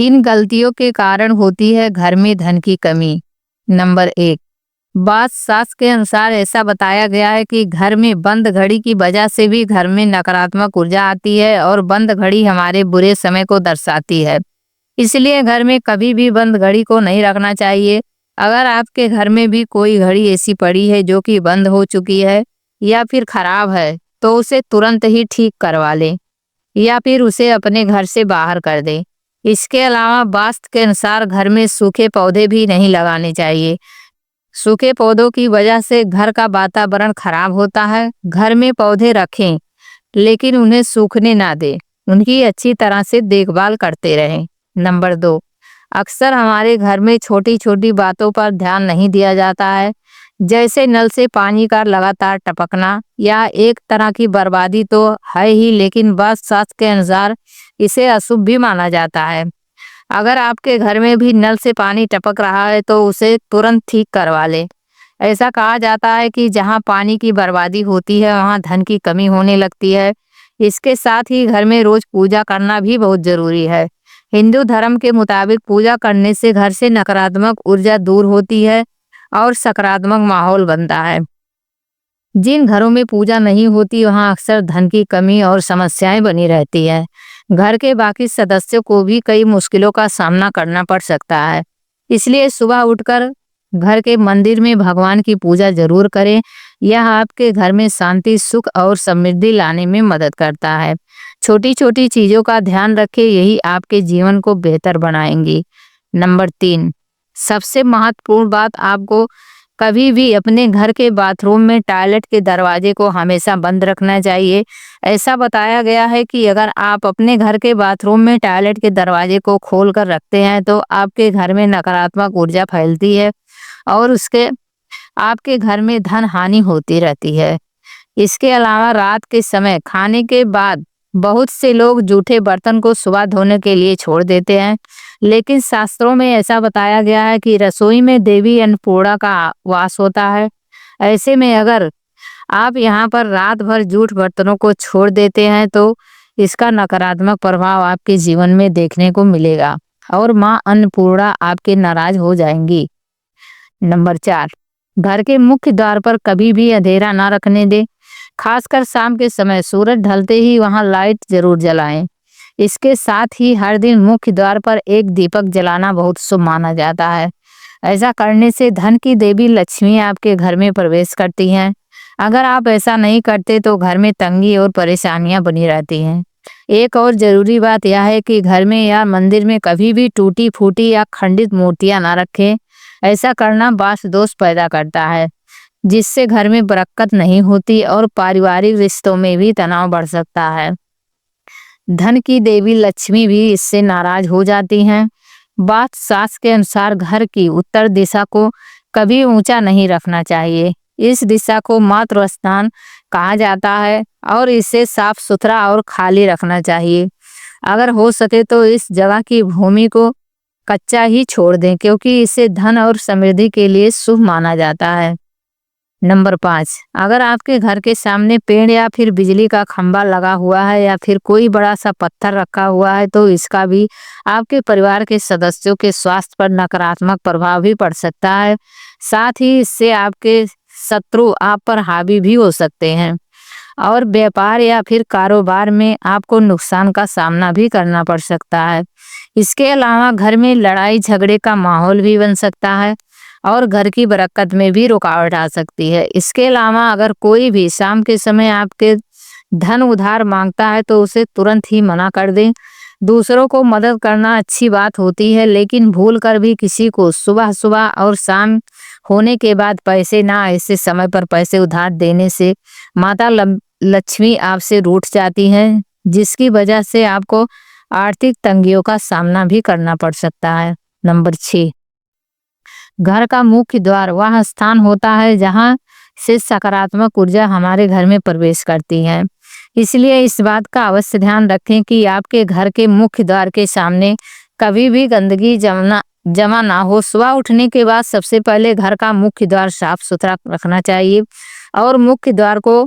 इन गलतियों के कारण होती है घर में धन की कमी। नंबर 1, बात शास्त्र के अनुसार ऐसा बताया गया है कि घर में बंद घड़ी की वजह से भी घर में नकारात्मक ऊर्जा आती है और बंद घड़ी हमारे बुरे समय को दर्शाती है। इसलिए घर में कभी भी बंद घड़ी को नहीं रखना चाहिए। अगर आपके घर में भी कोई घड़ी ऐसी पड़ी है जो कि बंद हो चुकी है या फिर खराब है, तो उसे तुरंत ही ठीक करवा लें या फिर उसे अपने घर से बाहर कर दें। इसके अलावा वास्तु के अनुसार घर में सूखे पौधे भी नहीं लगाने चाहिए। सूखे पौधों की वजह से घर का वातावरण खराब होता है। घर में पौधे रखें, लेकिन उन्हें सूखने ना दें। उनकी अच्छी तरह से देखभाल करते रहें। नंबर 2, अक्सर हमारे घर में छोटी छोटी बातों पर ध्यान नहीं दिया जाता है, जैसे नल से पानी का लगातार टपकना या एक तरह की बर्बादी तो है ही, लेकिन वास्तु के अनुसार इसे अशुभ भी माना जाता है। अगर आपके घर में भी नल से पानी टपक रहा है तो उसे तुरंत ठीक करवा लें। ऐसा कहा जाता है कि जहां पानी की बर्बादी होती है वहां धन की कमी होने लगती है। इसके साथ ही घर में रोज पूजा करना भी बहुत जरूरी है। हिंदू धर्म के मुताबिक पूजा करने से घर से नकारात्मक ऊर्जा दूर होती है और सकारात्मक माहौल बनता है। जिन घरों में पूजा नहीं होती वहां अक्सर धन की कमी और समस्याएं बनी रहती है। घर के बाकी सदस्यों को भी कई मुश्किलों का सामना करना पड़ सकता है। इसलिए सुबह उठकर घर के मंदिर में भगवान की पूजा जरूर करें। यह आपके घर में शांति, सुख और समृद्धि लाने में मदद करता है। छोटी छोटी चीजों का ध्यान रखें, यही आपके जीवन को बेहतर बनाएंगी। नंबर 3, सबसे महत्वपूर्ण बात, आपको कभी भी अपने घर के बाथरूम में टॉयलेट के दरवाजे को हमेशा बंद रखना चाहिए। ऐसा बताया गया है कि अगर आप अपने घर के बाथरूम में टॉयलेट के दरवाजे को खोल कर रखते हैं तो आपके घर में नकारात्मक ऊर्जा फैलती है और उसके आपके घर में धन हानि होती रहती है। इसके अलावा रात के समय खाने के बाद बहुत से लोग जूठे बर्तन को सुबह धोने के लिए छोड़ देते हैं, लेकिन शास्त्रों में ऐसा बताया गया है कि रसोई में देवी अन्नपूर्णा का वास होता है। ऐसे में अगर आप यहाँ पर रात भर जूठ बर्तनों को छोड़ देते हैं तो इसका नकारात्मक प्रभाव आपके जीवन में देखने को मिलेगा और माँ अन्नपूर्णा आपके नाराज हो जाएंगी। नंबर 4, घर के मुख्य द्वार पर कभी भी अंधेरा ना रखने दें। खासकर शाम के समय सूरज ढलते ही वहां लाइट जरूर जलाएं। इसके साथ ही हर दिन मुख्य द्वार पर एक दीपक जलाना बहुत शुभ माना जाता है। ऐसा करने से धन की देवी लक्ष्मी आपके घर में प्रवेश करती हैं। अगर आप ऐसा नहीं करते तो घर में तंगी और परेशानियां बनी रहती हैं। एक और जरूरी बात यह है कि घर में या मंदिर में कभी भी टूटी फूटी या खंडित मूर्तियां ना रखें। ऐसा करना वास्तु दोष पैदा करता है, जिससे घर में बरकत नहीं होती और पारिवारिक रिश्तों में भी तनाव बढ़ सकता है। धन की देवी लक्ष्मी भी इससे नाराज हो जाती हैं। वास्तु शास्त्र के अनुसार घर की उत्तर दिशा को कभी ऊंचा नहीं रखना चाहिए। इस दिशा को मातृ स्थान कहा जाता है और इसे साफ सुथरा और खाली रखना चाहिए। अगर हो सके तो इस जगह की भूमि को कच्चा ही छोड़ दें, क्योंकि इसे धन और समृद्धि के लिए शुभ माना जाता है। नंबर 5, अगर आपके घर के सामने पेड़ या फिर बिजली का खंभा लगा हुआ है या फिर कोई बड़ा सा पत्थर रखा हुआ है तो इसका भी आपके परिवार के सदस्यों के स्वास्थ्य पर नकारात्मक प्रभाव भी पड़ सकता है। साथ ही इससे आपके शत्रु आप पर हावी भी हो सकते हैं और व्यापार या फिर कारोबार में आपको नुकसान का सामना भी करना पड़ सकता है। इसके अलावा घर में लड़ाई झगड़े का माहौल भी बन सकता है और घर की बरकत में भी रुकावट आ सकती है। इसके अलावा अगर कोई भी शाम के समय आपके धन उधार मांगता है तो उसे तुरंत ही मना कर दें। दूसरों को मदद करना अच्छी बात होती है, लेकिन भूल कर भी किसी को सुबह सुबह और शाम होने के बाद पैसे ना ऐसे समय पर पैसे उधार देने से माता लक्ष्मी आपसे रूठ जाती हैं, जिसकी वजह से आपको आर्थिक तंगियों का सामना भी करना पड़ सकता है। नंबर 6, घर का मुख्य द्वार वह स्थान होता है जहां से सकारात्मक ऊर्जा हमारे घर में प्रवेश करती है। इसलिए इस बात का अवश्य ध्यान रखें कि आपके घर के मुख्य द्वार के सामने कभी भी गंदगी जमा ना हो। सुबह उठने के बाद सबसे पहले घर का मुख्य द्वार साफ सुथरा रखना चाहिए और मुख्य द्वार को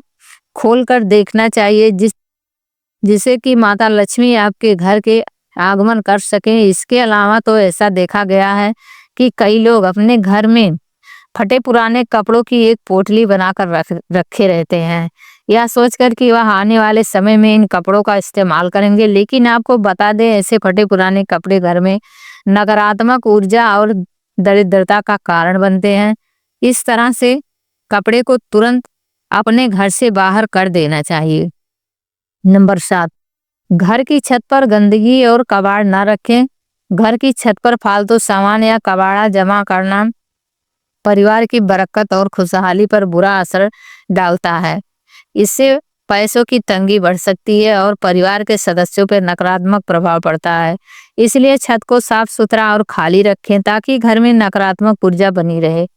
खोल कर देखना चाहिए, जिससे कि माता लक्ष्मी आपके घर के आगमन कर सके। इसके अलावा तो ऐसा देखा गया है कि कई लोग अपने घर में फटे पुराने कपड़ों की एक पोटली बनाकर रखे रहते हैं, यह सोचकर कि वह आने वाले समय में इन कपड़ों का इस्तेमाल करेंगे। लेकिन आपको बता दें, ऐसे फटे पुराने कपड़े घर में नकारात्मक ऊर्जा और दरिद्रता का कारण बनते हैं। इस तरह से कपड़े को तुरंत अपने घर से बाहर कर देना चाहिए। नंबर 7, घर की छत पर गंदगी और कबाड़ न रखें। घर की छत पर फालतू सामान या कबाड़ा जमा करना परिवार की बरकत और खुशहाली पर बुरा असर डालता है। इससे पैसों की तंगी बढ़ सकती है और परिवार के सदस्यों पर नकारात्मक प्रभाव पड़ता है। इसलिए छत को साफ सुथरा और खाली रखें ताकि घर में नकारात्मक ऊर्जा बनी रहे।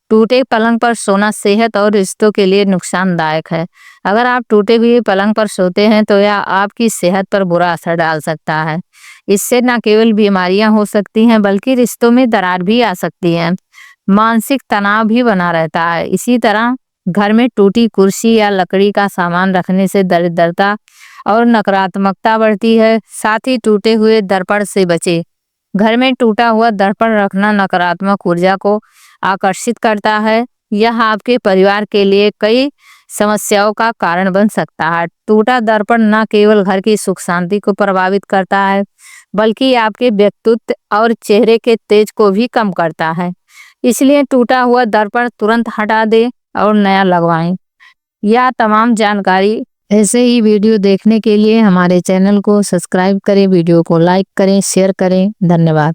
टूटे पलंग पर सोना सेहत और रिश्तों के लिए नुकसानदायक है। अगर आप टूटे हुए पलंग पर सोते हैं तो यह आपकी सेहत पर बुरा असर डाल सकता है। इससे न केवल बीमारियां हो सकती हैं बल्कि रिश्तों में दरार भी आ सकती है। मानसिक तनाव भी बना रहता है। इसी तरह घर में टूटी कुर्सी या लकड़ी का सामान रखने से दरिद्रता और नकारात्मकता बढ़ती है। साथ ही टूटे हुए दर्पण से बचे। घर में टूटा हुआ दर्पण रखना नकारात्मक ऊर्जा को आकर्षित करता है। यह आपके परिवार के लिए कई समस्याओं का कारण बन सकता है। टूटा दर्पण न केवल घर की सुख शांति को प्रभावित करता है बल्कि आपके व्यक्तित्व और चेहरे के तेज को भी कम करता है। इसलिए टूटा हुआ दर्पण तुरंत हटा दें और नया लगवाएं। यह तमाम जानकारी ऐसे ही वीडियो देखने के लिए हमारे चैनल को सब्सक्राइब करें, वीडियो को लाइक करें, शेयर करें। धन्यवाद।